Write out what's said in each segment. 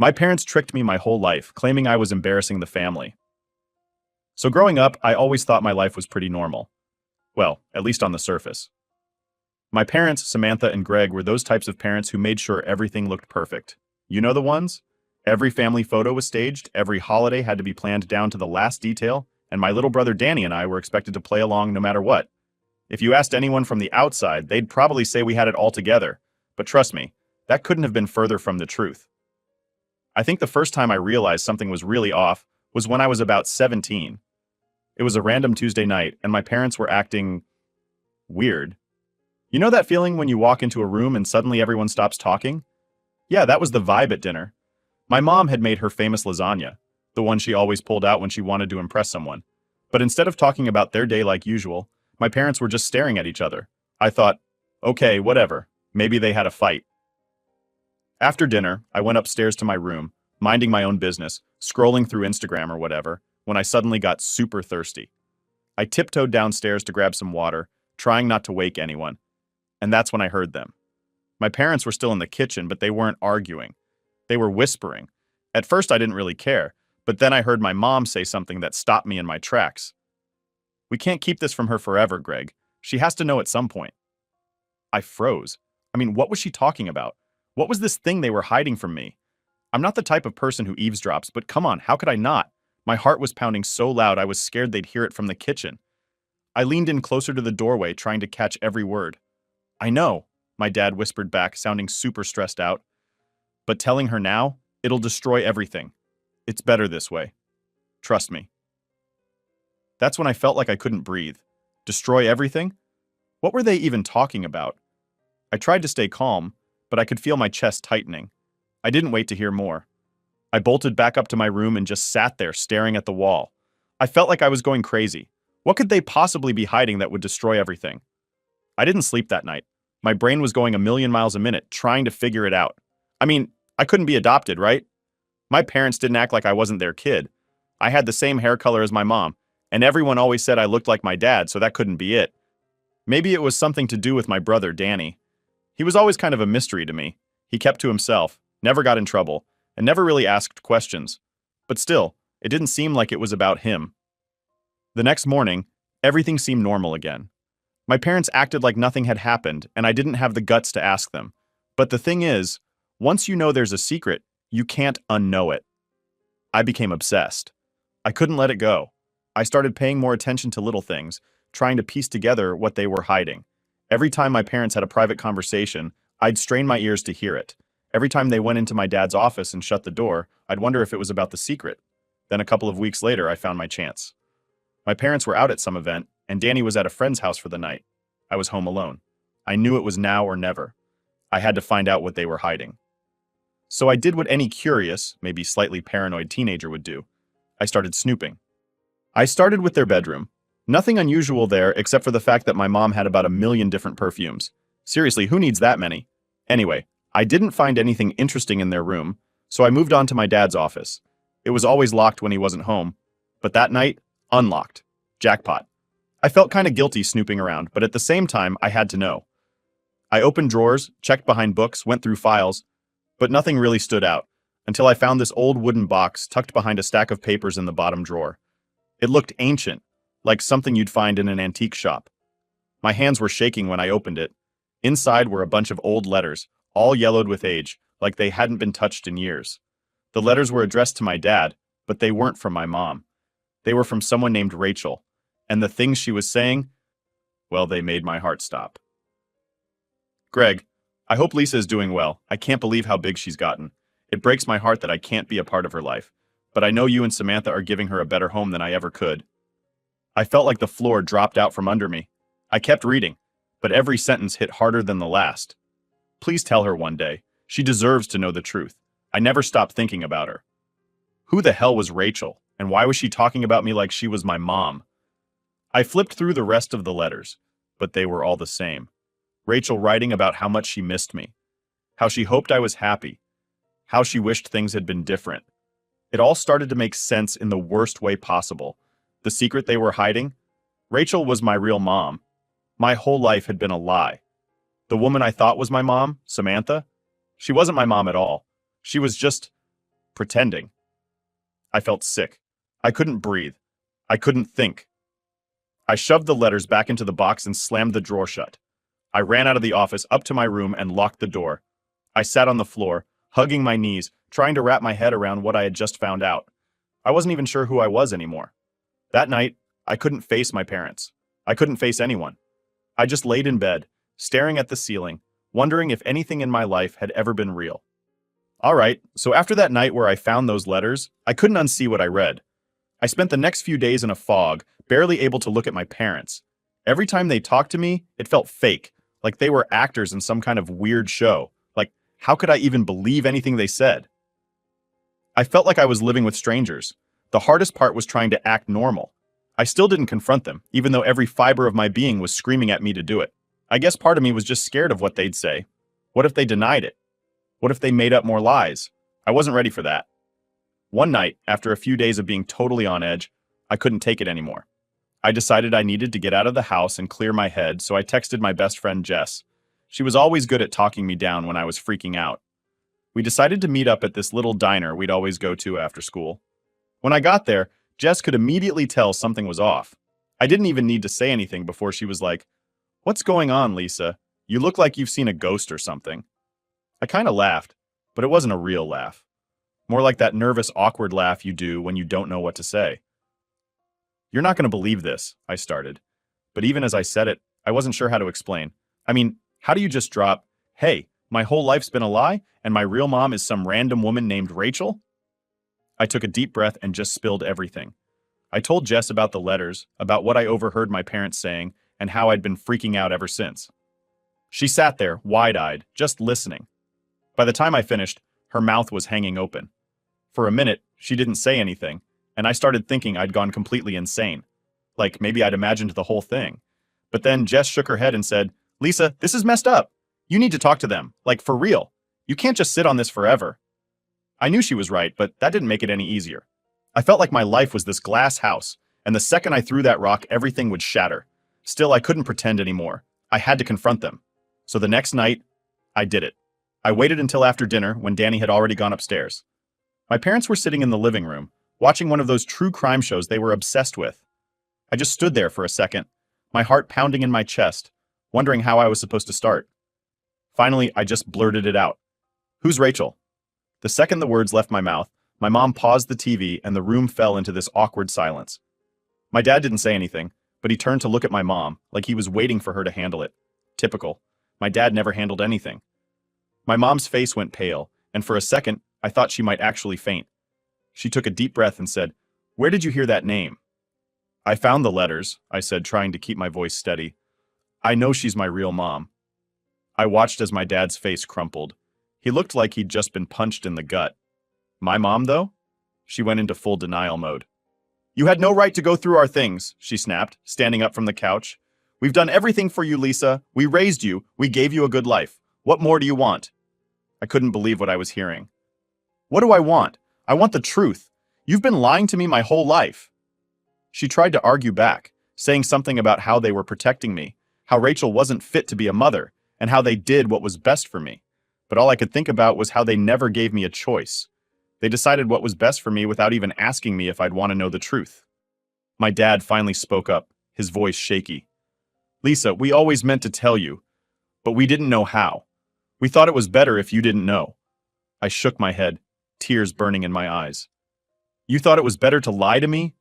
My parents tricked me my whole life, claiming I was embarrassing the family. So growing up, I always thought my life was pretty normal. Well, at least on the surface. My parents, Samantha and Greg, were those types of parents who made sure everything looked perfect. You know the ones? Every family photo was staged, every holiday had to be planned down to the last detail, and my little brother Danny and I were expected to play along no matter what. If you asked anyone from the outside, they'd probably say we had it all together. But trust me, that couldn't have been further from the truth. I think the first time I realized something was really off was when I was about 17. It was a random Tuesday night, and my parents were acting weird. You know that feeling when you walk into a room and suddenly everyone stops talking? Yeah, that was the vibe at dinner. My mom had made her famous lasagna, the one she always pulled out when she wanted to impress someone. But instead of talking about their day like usual, my parents were just staring at each other. I thought, okay, whatever. Maybe they had a fight. After dinner, I went upstairs to my room, minding my own business, scrolling through Instagram or whatever, when I suddenly got super thirsty. I tiptoed downstairs to grab some water, trying not to wake anyone. And that's when I heard them. My parents were still in the kitchen, but they weren't arguing. They were whispering. At first I didn't really care, but then I heard my mom say something that stopped me in my tracks. "We can't keep this from her forever, Greg. She has to know at some point." I froze. I mean, what was she talking about? What was this thing they were hiding from me? I'm not the type of person who eavesdrops, but come on, how could I not? My heart was pounding so loud I was scared they'd hear it from the kitchen. I leaned in closer to the doorway, trying to catch every word. "I know," my dad whispered back, sounding super stressed out. "But telling her now, it'll destroy everything. It's better this way. Trust me." That's when I felt like I couldn't breathe. Destroy everything? What were they even talking about? I tried to stay calm, but I could feel my chest tightening. I didn't wait to hear more. I bolted back up to my room and just sat there staring at the wall. I felt like I was going crazy. What could they possibly be hiding that would destroy everything? I didn't sleep that night. My brain was going a million miles a minute, trying to figure it out. I mean, I couldn't be adopted, right? My parents didn't act like I wasn't their kid. I had the same hair color as my mom, and everyone always said I looked like my dad, so that couldn't be it. Maybe it was something to do with my brother, Danny. He was always kind of a mystery to me. He kept to himself, never got in trouble, and never really asked questions. But still, it didn't seem like it was about him. The next morning, everything seemed normal again. My parents acted like nothing had happened, and I didn't have the guts to ask them. But the thing is, once you know there's a secret, you can't unknow it. I became obsessed. I couldn't let it go. I started paying more attention to little things, trying to piece together what they were hiding. Every time my parents had a private conversation, I'd strain my ears to hear it. Every time they went into my dad's office and shut the door, I'd wonder if it was about the secret. Then a couple of weeks later, I found my chance. My parents were out at some event, and Danny was at a friend's house for the night. I was home alone. I knew it was now or never. I had to find out what they were hiding. So I did what any curious, maybe slightly paranoid teenager would do. I started snooping. I started with their bedroom. Nothing unusual there except for the fact that my mom had about 1,000,000 different perfumes. Seriously, who needs that many? Anyway, I didn't find anything interesting in their room, so I moved on to my dad's office. It was always locked when he wasn't home, but that night, unlocked. Jackpot. I felt kind of guilty snooping around, but at the same time, I had to know. I opened drawers, checked behind books, went through files, but nothing really stood out, until I found this old wooden box tucked behind a stack of papers in the bottom drawer. It looked ancient, like something you'd find in an antique shop. My hands were shaking when I opened it. Inside were a bunch of old letters, all yellowed with age, like they hadn't been touched in years. The letters were addressed to my dad, but they weren't from my mom. They were from someone named Rachel, and the things she was saying, well, they made my heart stop. "Greg, I hope Lisa is doing well. I can't believe how big she's gotten. It breaks my heart that I can't be a part of her life, but I know you and Samantha are giving her a better home than I ever could." I felt like the floor dropped out from under me. I kept reading, but every sentence hit harder than the last. "Please tell her one day. She deserves to know the truth. I never stopped thinking about her." Who the hell was Rachel, and why was she talking about me like she was my mom? I flipped through the rest of the letters, but they were all the same. Rachel writing about how much she missed me, how she hoped I was happy, how she wished things had been different. It all started to make sense in the worst way possible. The secret they were hiding? Rachel was my real mom. My whole life had been a lie. The woman I thought was my mom, Samantha, she wasn't my mom at all. She was just Pretending. I felt sick. I couldn't breathe. I couldn't think. I shoved the letters back into the box and slammed the drawer shut. I ran out of the office, up to my room, and locked the door. I sat on the floor, hugging my knees, trying to wrap my head around what I had just found out. I wasn't even sure who I was anymore. That night, I couldn't face my parents. I couldn't face anyone. I just laid in bed, staring at the ceiling, wondering if anything in my life had ever been real. All right, so after that night where I found those letters, I couldn't unsee what I read. I spent the next few days in a fog, barely able to look at my parents. Every time they talked to me, it felt fake, like they were actors in some kind of weird show. Like, how could I even believe anything they said? I felt like I was living with strangers. The hardest part was trying to act normal. I still didn't confront them, even though every fiber of my being was screaming at me to do it. I guess part of me was just scared of what they'd say. What if they denied it? What if they made up more lies? I wasn't ready for that. One night, after a few days of being totally on edge, I couldn't take it anymore. I decided I needed to get out of the house and clear my head, so I texted my best friend Jess. She was always good at talking me down when I was freaking out. We decided to meet up at this little diner we'd always go to after school. When I got there, Jess could immediately tell something was off. I didn't even need to say anything before she was like, "What's going on, Lisa? You look like you've seen a ghost or something." I kind of laughed, but it wasn't a real laugh. More like that nervous, awkward laugh you do when you don't know what to say. "You're not going to believe this," I started. But even as I said it, I wasn't sure how to explain. I mean, how do you just drop, "Hey, my whole life's been a lie, and my real mom is some random woman named Rachel"? I took a deep breath and just spilled everything. I told Jess about the letters, about what I overheard my parents saying, and how I'd been freaking out ever since. She sat there, wide-eyed, just listening. By the time I finished, her mouth was hanging open. For a minute, she didn't say anything, and I started thinking I'd gone completely insane. Like, maybe I'd imagined the whole thing. But then Jess shook her head and said, "Lisa, this is messed up. You need to talk to them, like for real. You can't just sit on this forever." I knew she was right, but that didn't make it any easier. I felt like my life was this glass house, and the second I threw that rock, everything would shatter. Still, I couldn't pretend anymore. I had to confront them. So the next night, I did it. I waited until after dinner when Danny had already gone upstairs. My parents were sitting in the living room, watching one of those true crime shows they were obsessed with. I just stood there for a second, my heart pounding in my chest, wondering how I was supposed to start. Finally, I just blurted it out. "Who's Rachel?" The second the words left my mouth, my mom paused the TV and the room fell into this awkward silence. My dad didn't say anything, but he turned to look at my mom, like he was waiting for her to handle it. Typical. My dad never handled anything. My mom's face went pale, and for a second, I thought she might actually faint. She took a deep breath and said, "Where did you hear that name?" "I found the letters," I said, trying to keep my voice steady. "I know she's my real mom." I watched as my dad's face crumpled. He looked like he'd just been punched in the gut. "My mom, though?" She went into full denial mode. "You had no right to go through our things," she snapped, standing up from the couch. "We've done everything for you, Lisa. We raised you. We gave you a good life. What more do you want?" I couldn't believe what I was hearing. "What do I want? I want the truth. You've been lying to me my whole life." She tried to argue back, saying something about how they were protecting me, how Rachel wasn't fit to be a mother, and how they did what was best for me. But all I could think about was how they never gave me a choice. They decided what was best for me without even asking me if I'd want to know the truth. My dad finally spoke up, his voice shaky. "Lisa, we always meant to tell you, but we didn't know how. We thought it was better if you didn't know." I shook my head, tears burning in my eyes. "You thought it was better to lie to me?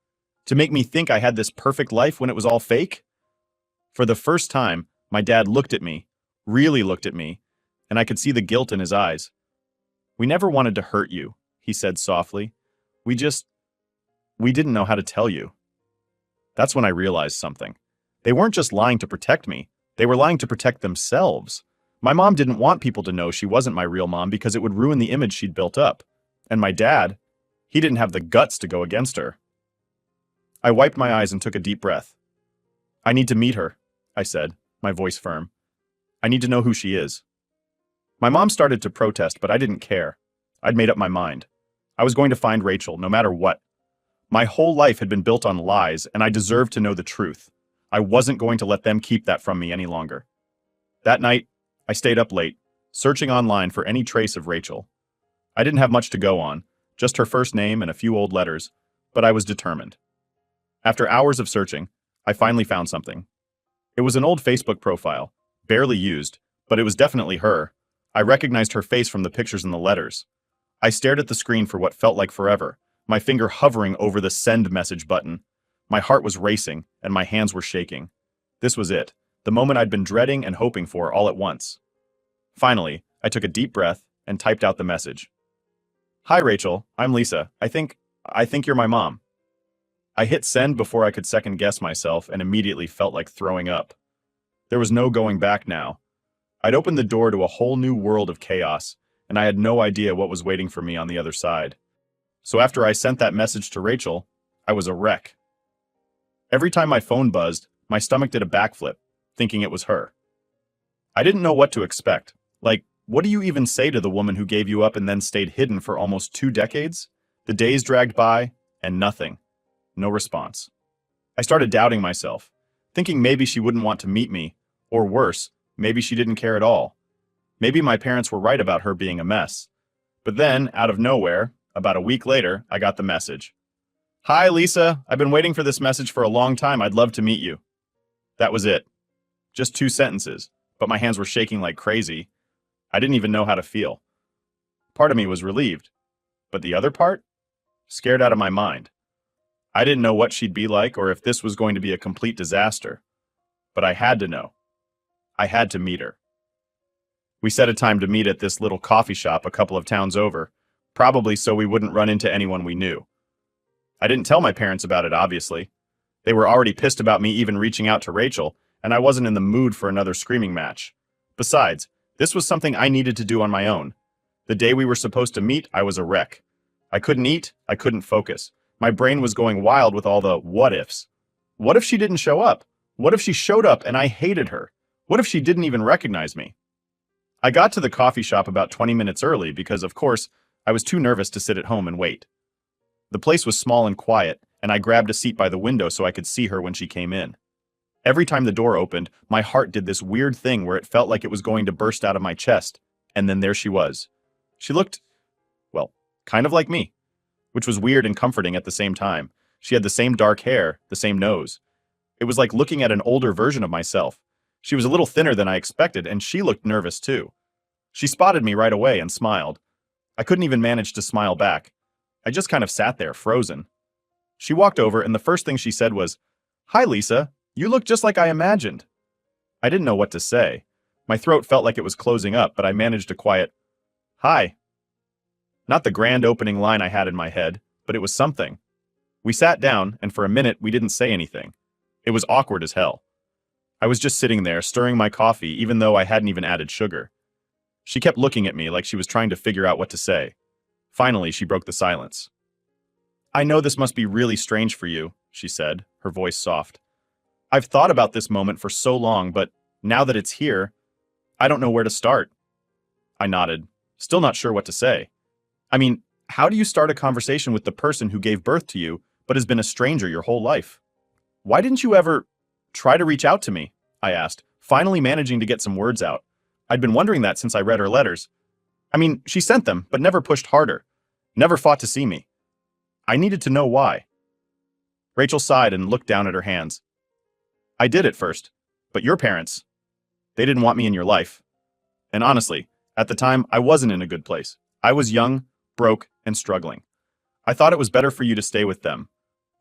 To make me think I had this perfect life when it was all fake?" For the first time, my dad looked at me, really looked at me, and I could see the guilt in his eyes. "We never wanted to hurt you," he said softly. We didn't know how to tell you." That's when I realized something. They weren't just lying to protect me, they were lying to protect themselves. My mom didn't want people to know she wasn't my real mom because it would ruin the image she'd built up. And my dad, he didn't have the guts to go against her. I wiped my eyes and took a deep breath. "I need to meet her," I said, my voice firm. "I need to know who she is." My mom started to protest, but I didn't care. I'd made up my mind. I was going to find Rachel, no matter what. My whole life had been built on lies, and I deserved to know the truth. I wasn't going to let them keep that from me any longer. That night, I stayed up late, searching online for any trace of Rachel. I didn't have much to go on, just her first name and a few old letters, but I was determined. After hours of searching, I finally found something. It was an old Facebook profile, barely used, but it was definitely her. I recognized her face from the pictures and the letters. I stared at the screen for what felt like forever, my finger hovering over the send message button. My heart was racing, and my hands were shaking. This was it, the moment I'd been dreading and hoping for all at once. Finally, I took a deep breath and typed out the message. "Hi Rachel, I'm Lisa. I think you're my mom." I hit send before I could second guess myself and immediately felt like throwing up. There was no going back now. I'd opened the door to a whole new world of chaos, and I had no idea what was waiting for me on the other side. So after I sent that message to Rachel, I was a wreck. Every time my phone buzzed, my stomach did a backflip, thinking it was her. I didn't know what to expect. Like, what do you even say to the woman who gave you up and then stayed hidden for almost 2 decades? The days dragged by, and nothing. No response. I started doubting myself, thinking maybe she wouldn't want to meet me, or worse, maybe she didn't care at all. Maybe my parents were right about her being a mess. But then, out of nowhere, about a week later, I got the message. "Hi, Lisa. I've been waiting for this message for a long time. I'd love to meet you." That was it. Just 2 sentences, but my hands were shaking like crazy. I didn't even know how to feel. Part of me was relieved, but the other part? Scared out of my mind. I didn't know what she'd be like or if this was going to be a complete disaster. But I had to know. I had to meet her. We set a time to meet at this little coffee shop a couple of towns over, probably so we wouldn't run into anyone we knew. I didn't tell my parents about it, obviously. They were already pissed about me even reaching out to Rachel, and I wasn't in the mood for another screaming match. Besides, this was something I needed to do on my own. The day we were supposed to meet, I was a wreck. I couldn't eat, I couldn't focus. My brain was going wild with all the what-ifs. What if she didn't show up? What if she showed up and I hated her? What if she didn't even recognize me? I got to the coffee shop about 20 minutes early because, of course, I was too nervous to sit at home and wait. The place was small and quiet, and I grabbed a seat by the window so I could see her when she came in. Every time the door opened, my heart did this weird thing where it felt like it was going to burst out of my chest, and then there she was. She looked, well, kind of like me, which was weird and comforting at the same time. She had the same dark hair, the same nose. It was like looking at an older version of myself. She was a little thinner than I expected, and she looked nervous too. She spotted me right away and smiled. I couldn't even manage to smile back. I just kind of sat there, frozen. She walked over, and the first thing she said was, "Hi, Lisa. You look just like I imagined." I didn't know what to say. My throat felt like it was closing up, but I managed a quiet, "Hi." Not the grand opening line I had in my head, but it was something. We sat down, and for a minute we didn't say anything. It was awkward as hell. I was just sitting there, stirring my coffee, even though I hadn't even added sugar. She kept looking at me like she was trying to figure out what to say. Finally, she broke the silence. "I know this must be really strange for you," she said, her voice soft. "I've thought about this moment for so long, but now that it's here, I don't know where to start." I nodded, still not sure what to say. I mean, how do you start a conversation with the person who gave birth to you, but has been a stranger your whole life? "Why didn't you ever try to reach out to me?" I asked, finally managing to get some words out. I'd been wondering that since I read her letters. I mean, she sent them, but never pushed harder. Never fought to see me. I needed to know why. Rachel sighed and looked down at her hands. "I did at first, but your parents, they didn't want me in your life. And honestly, at the time, I wasn't in a good place. I was young, broke, and struggling. I thought it was better for you to stay with them.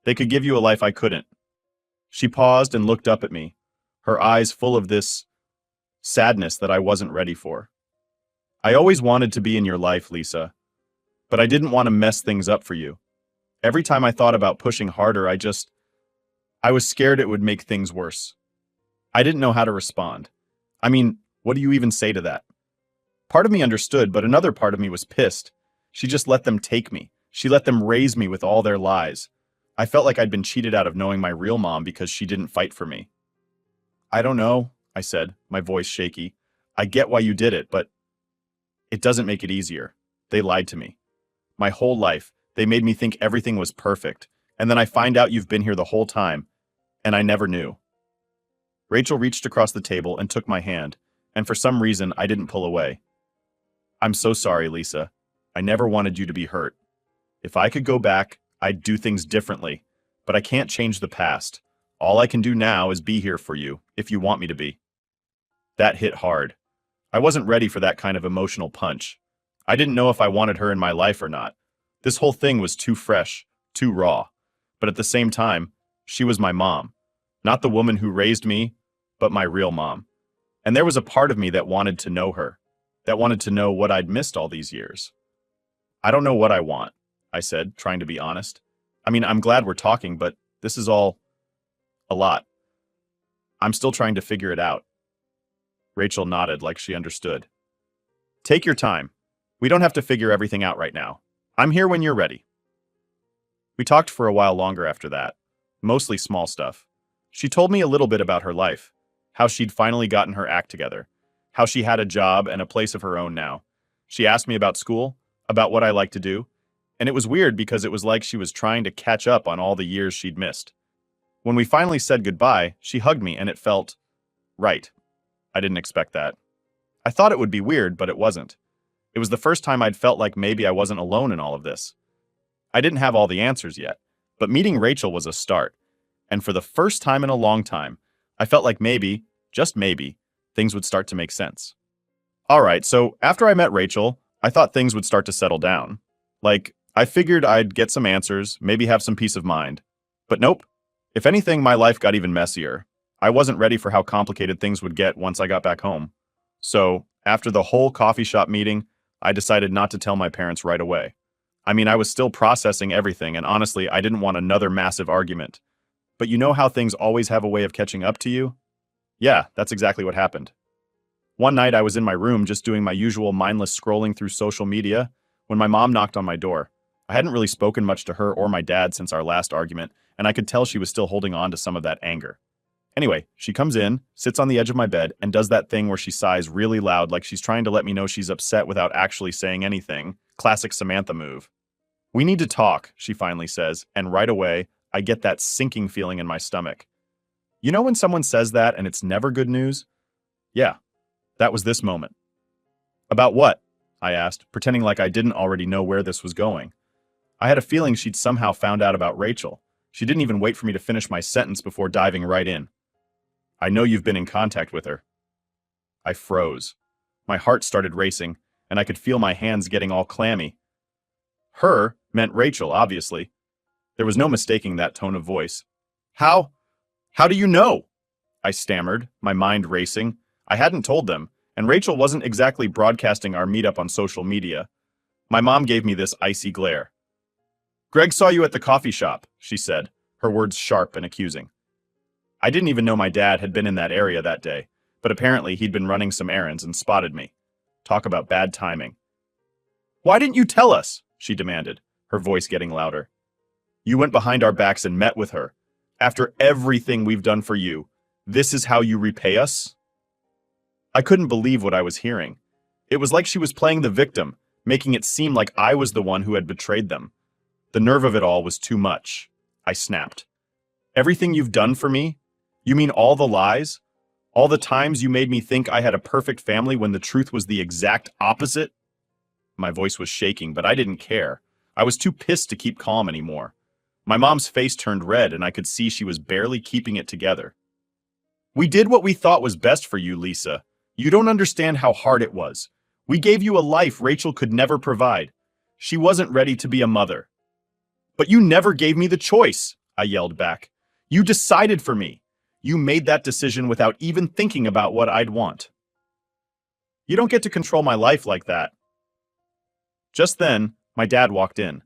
They could give you a life I couldn't." She paused and looked up at me, her eyes full of this sadness that I wasn't ready for. "I always wanted to be in your life, Lisa, but I didn't want to mess things up for you. Every time I thought about pushing harder, I was scared it would make things worse." I didn't know how to respond. I mean, what do you even say to that? Part of me understood, but another part of me was pissed. She just let them take me. She let them raise me with all their lies. I felt like I'd been cheated out of knowing my real mom because she didn't fight for me. "I don't know," I said, my voice shaky. "I get why you did it, but it doesn't make it easier. They lied to me. My whole life, they made me think everything was perfect, and then I find out you've been here the whole time, and I never knew." Rachel reached across the table and took my hand, and for some reason I didn't pull away. "I'm so sorry, Lisa. I never wanted you to be hurt." If I could go back, I'd do things differently, but I can't change the past. All I can do now is be here for you, if you want me to be. That hit hard. I wasn't ready for that kind of emotional punch. I didn't know if I wanted her in my life or not. This whole thing was too fresh, too raw. But at the same time, she was my mom. Not the woman who raised me, but my real mom. And there was a part of me that wanted to know her, that wanted to know what I'd missed all these years. I don't know what I want, I said, trying to be honest. I mean, I'm glad we're talking, but this is all a lot. I'm still trying to figure it out. Rachel nodded like she understood. Take your time. We don't have to figure everything out right now. I'm here when you're ready. We talked for a while longer after that, mostly small stuff. She told me a little bit about her life, how she'd finally gotten her act together, how she had a job and a place of her own now. She asked me about school, about what I like to do, and it was weird because it was like she was trying to catch up on all the years she'd missed. When we finally said goodbye, she hugged me and it felt right. I didn't expect that. I thought it would be weird, but it wasn't. It was the first time I'd felt like maybe I wasn't alone in all of this. I didn't have all the answers yet, but meeting Rachel was a start. And for the first time in a long time, I felt like maybe, just maybe, things would start to make sense. All right, so after I met Rachel, I thought things would start to settle down. Like, I figured I'd get some answers, maybe have some peace of mind. But nope. If anything, my life got even messier. I wasn't ready for how complicated things would get once I got back home. So, after the whole coffee shop meeting, I decided not to tell my parents right away. I mean, I was still processing everything, and honestly, I didn't want another massive argument. But you know how things always have a way of catching up to you? Yeah, that's exactly what happened. One night I was in my room just doing my usual mindless scrolling through social media when my mom knocked on my door. I hadn't really spoken much to her or my dad since our last argument, and I could tell she was still holding on to some of that anger. Anyway, she comes in, sits on the edge of my bed, and does that thing where she sighs really loud like she's trying to let me know she's upset without actually saying anything. Classic Samantha move. We need to talk, she finally says, and right away, I get that sinking feeling in my stomach. You know when someone says that and it's never good news? Yeah, that was this moment. About what? I asked, pretending like I didn't already know where this was going. I had a feeling she'd somehow found out about Rachel. She didn't even wait for me to finish my sentence before diving right in. I know you've been in contact with her. I froze. My heart started racing, and I could feel my hands getting all clammy. Her meant Rachel, obviously. There was no mistaking that tone of voice. How do you know? I stammered, my mind racing. I hadn't told them, and Rachel wasn't exactly broadcasting our meetup on social media. My mom gave me this icy glare. Greg saw you at the coffee shop, she said, her words sharp and accusing. I didn't even know my dad had been in that area that day, but apparently he'd been running some errands and spotted me. Talk about bad timing. Why didn't you tell us? She demanded, her voice getting louder. You went behind our backs and met with her. After everything we've done for you, this is how you repay us? I couldn't believe what I was hearing. It was like she was playing the victim, making it seem like I was the one who had betrayed them. The nerve of it all was too much. I snapped. Everything you've done for me? You mean all the lies? All the times you made me think I had a perfect family when the truth was the exact opposite? My voice was shaking, but I didn't care. I was too pissed to keep calm anymore. My mom's face turned red, and I could see she was barely keeping it together. We did what we thought was best for you, Lisa. You don't understand how hard it was. We gave you a life Rachel could never provide. She wasn't ready to be a mother. But you never gave me the choice, I yelled back. You decided for me. You made that decision without even thinking about what I'd want. You don't get to control my life like that. Just then, my dad walked in.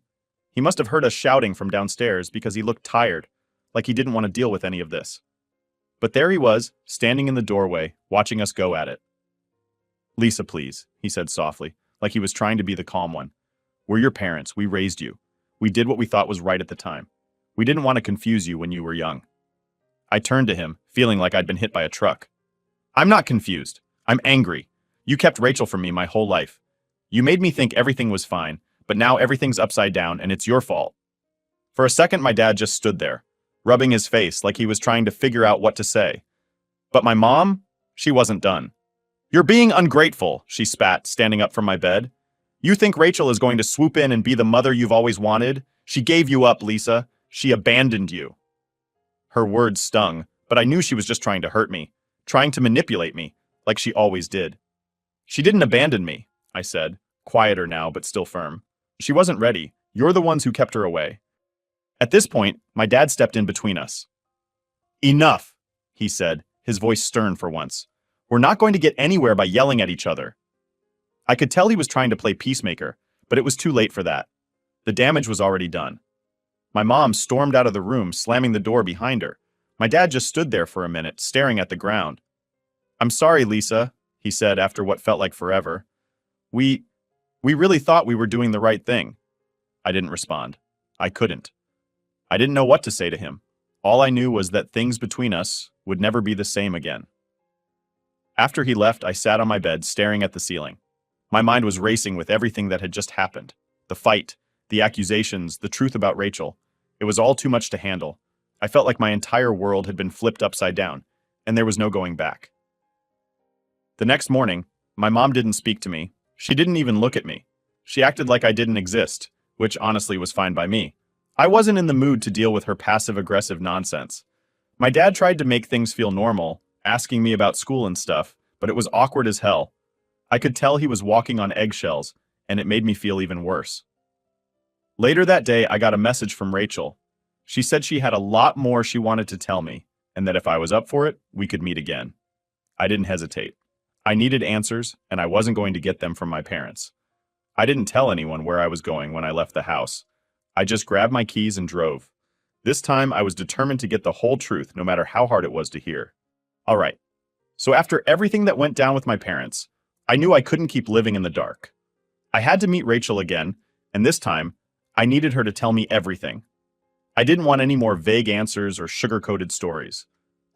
He must have heard us shouting from downstairs because he looked tired, like he didn't want to deal with any of this. But there he was, standing in the doorway, watching us go at it. Lisa, please, he said softly, like he was trying to be the calm one. We're your parents. We raised you. We did what we thought was right at the time. We didn't want to confuse you when you were young. I turned to him, feeling like I'd been hit by a truck. I'm not confused. I'm angry. You kept Rachel from me my whole life. You made me think everything was fine, but now everything's upside down and it's your fault. For a second, my dad just stood there, rubbing his face like he was trying to figure out what to say. But my mom, she wasn't done. You're being ungrateful, she spat, standing up from my bed. You think Rachel is going to swoop in and be the mother you've always wanted? She gave you up, Lisa. She abandoned you. Her words stung, but I knew she was just trying to hurt me, trying to manipulate me, like she always did. She didn't abandon me, I said, quieter now but still firm. She wasn't ready. You're the ones who kept her away. At this point, my dad stepped in between us. Enough, he said, his voice stern for once. We're not going to get anywhere by yelling at each other. I could tell he was trying to play peacemaker, but it was too late for that. The damage was already done. My mom stormed out of the room, slamming the door behind her. My dad just stood there for a minute, staring at the ground. I'm sorry, Lisa, he said after what felt like forever. We really thought we were doing the right thing. I didn't respond. I couldn't. I didn't know what to say to him. All I knew was that things between us would never be the same again. After he left, I sat on my bed, staring at the ceiling. My mind was racing with everything that had just happened. The fight, the accusations, the truth about Rachel. It was all too much to handle. I felt like my entire world had been flipped upside down, and there was no going back. The next morning, my mom didn't speak to me. She didn't even look at me. She acted like I didn't exist, which honestly was fine by me. I wasn't in the mood to deal with her passive-aggressive nonsense. My dad tried to make things feel normal, asking me about school and stuff, but it was awkward as hell. I could tell he was walking on eggshells, and it made me feel even worse. Later that day, I got a message from Rachel. She said she had a lot more she wanted to tell me, and that if I was up for it, we could meet again. I didn't hesitate. I needed answers, and I wasn't going to get them from my parents. I didn't tell anyone where I was going when I left the house. I just grabbed my keys and drove. This time, I was determined to get the whole truth, no matter how hard it was to hear. All right. So after everything that went down with my parents, I knew I couldn't keep living in the dark. I had to meet Rachel again, and this time, I needed her to tell me everything. I didn't want any more vague answers or sugar-coated stories.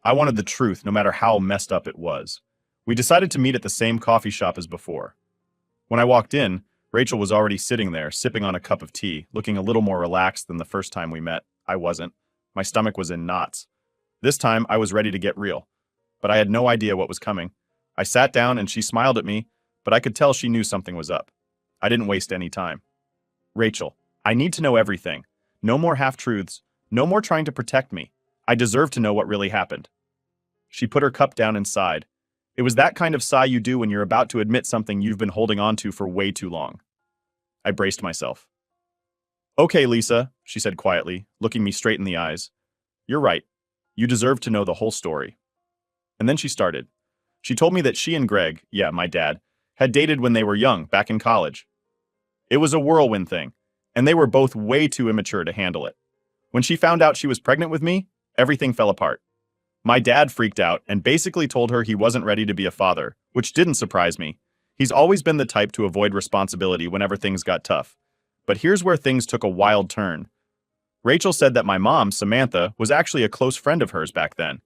I wanted the truth, no matter how messed up it was. We decided to meet at the same coffee shop as before. When I walked in, Rachel was already sitting there, sipping on a cup of tea, looking a little more relaxed than the first time we met. I wasn't. My stomach was in knots. This time, I was ready to get real. But I had no idea what was coming. I sat down and she smiled at me, but I could tell she knew something was up. I didn't waste any time. Rachel, I need to know everything. No more half-truths. No more trying to protect me. I deserve to know what really happened. She put her cup down and sighed. It was that kind of sigh you do when you're about to admit something you've been holding on to for way too long. I braced myself. Okay, Lisa, she said quietly, looking me straight in the eyes. You're right. You deserve to know the whole story. And then she started. She told me that she and Greg, yeah, my dad, had dated when they were young, back in college. It was a whirlwind thing, and they were both way too immature to handle it. When she found out she was pregnant with me, everything fell apart. My dad freaked out and basically told her he wasn't ready to be a father, which didn't surprise me. He's always been the type to avoid responsibility whenever things got tough. But here's where things took a wild turn. Rachel said that my mom, Samantha, was actually a close friend of hers back then.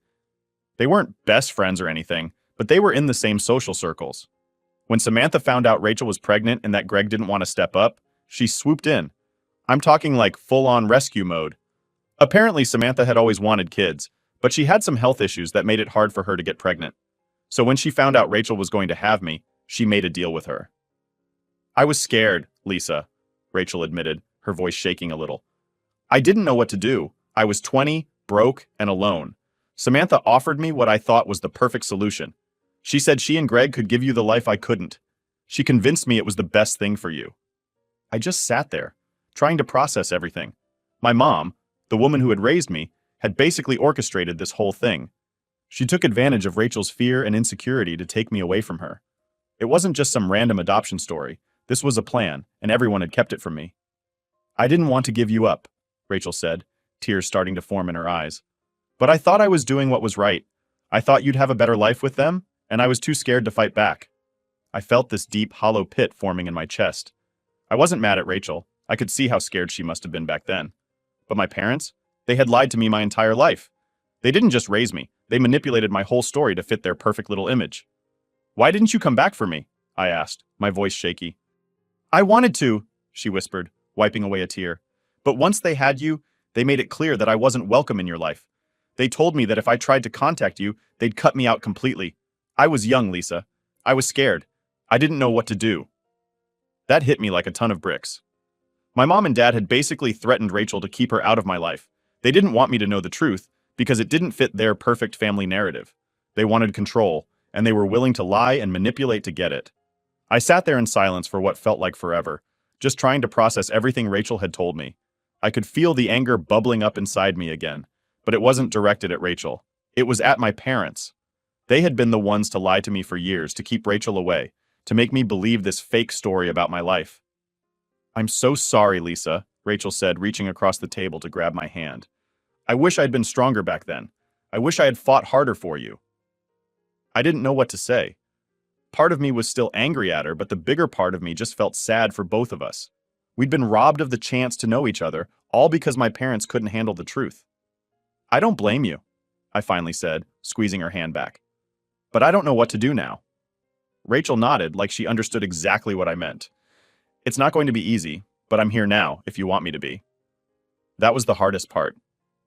They weren't best friends or anything, but they were in the same social circles. When Samantha found out Rachel was pregnant and that Greg didn't want to step up, she swooped in. I'm talking like full-on rescue mode. Apparently, Samantha had always wanted kids, but she had some health issues that made it hard for her to get pregnant. So when she found out Rachel was going to have me, she made a deal with her. I was scared, Lisa, Rachel admitted, her voice shaking a little. I didn't know what to do. I was 20, broke, and alone. Samantha offered me what I thought was the perfect solution. She said she and Greg could give you the life I couldn't. She convinced me it was the best thing for you. I just sat there, trying to process everything. My mom, the woman who had raised me, had basically orchestrated this whole thing. She took advantage of Rachel's fear and insecurity to take me away from her. It wasn't just some random adoption story. This was a plan, and everyone had kept it from me. I didn't want to give you up, Rachel said, tears starting to form in her eyes. But I thought I was doing what was right. I thought you'd have a better life with them, and I was too scared to fight back. I felt this deep, hollow pit forming in my chest. I wasn't mad at Rachel. I could see how scared she must have been back then. But my parents? They had lied to me my entire life. They didn't just raise me. They manipulated my whole story to fit their perfect little image. Why didn't you come back for me? I asked, my voice shaky. I wanted to, she whispered, wiping away a tear. But once they had you, they made it clear that I wasn't welcome in your life. They told me that if I tried to contact you, they'd cut me out completely. I was young, Lisa. I was scared. I didn't know what to do. That hit me like a ton of bricks. My mom and dad had basically threatened Rachel to keep her out of my life. They didn't want me to know the truth because it didn't fit their perfect family narrative. They wanted control, and they were willing to lie and manipulate to get it. I sat there in silence for what felt like forever, just trying to process everything Rachel had told me. I could feel the anger bubbling up inside me again, but it wasn't directed at Rachel. It was at my parents. They had been the ones to lie to me for years to keep Rachel away, to make me believe this fake story about my life. "I'm so sorry, Lisa," Rachel said, reaching across the table to grab my hand. "I wish I'd been stronger back then. I wish I had fought harder for you." I didn't know what to say. Part of me was still angry at her, but the bigger part of me just felt sad for both of us. We'd been robbed of the chance to know each other, all because my parents couldn't handle the truth. "I don't blame you," I finally said, squeezing her hand back. "But I don't know what to do now." Rachel nodded like she understood exactly what I meant. "It's not going to be easy, but I'm here now if you want me to be." That was the hardest part.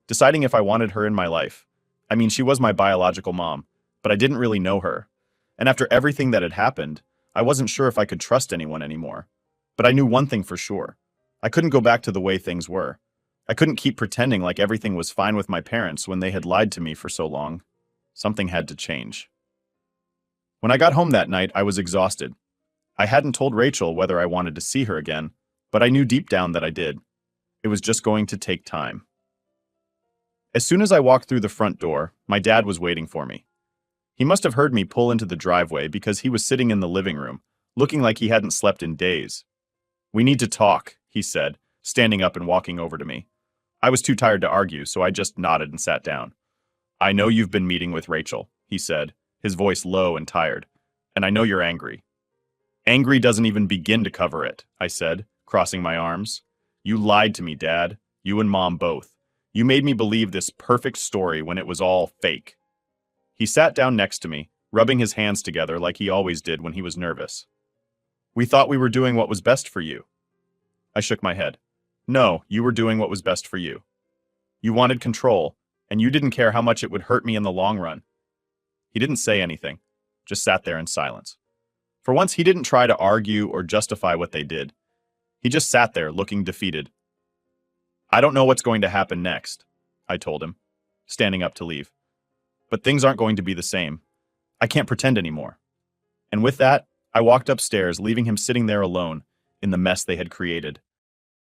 Deciding if I wanted her in my life. I mean, she was my biological mom, but I didn't really know her. And after everything that had happened, I wasn't sure if I could trust anyone anymore. But I knew one thing for sure. I couldn't go back to the way things were. I couldn't keep pretending like everything was fine with my parents when they had lied to me for so long. Something had to change. When I got home that night, I was exhausted. I hadn't told Rachel whether I wanted to see her again, but I knew deep down that I did. It was just going to take time. As soon as I walked through the front door, my dad was waiting for me. He must have heard me pull into the driveway because he was sitting in the living room, looking like he hadn't slept in days. "We need to talk," he said, standing up and walking over to me. I was too tired to argue, so I just nodded and sat down. "I know you've been meeting with Rachel," he said, his voice low and tired, "and I know you're angry." "Angry doesn't even begin to cover it," I said, crossing my arms. "You lied to me, Dad. You and Mom both. You made me believe this perfect story when it was all fake." He sat down next to me, rubbing his hands together like he always did when he was nervous. "We thought we were doing what was best for you." I shook my head. "No, you were doing what was best for you. You wanted control, and you didn't care how much it would hurt me in the long run." He didn't say anything, just sat there in silence. For once, he didn't try to argue or justify what they did. He just sat there, looking defeated. "I don't know what's going to happen next," I told him, standing up to leave. "But things aren't going to be the same. I can't pretend anymore." And with that, I walked upstairs, leaving him sitting there alone in the mess they had created.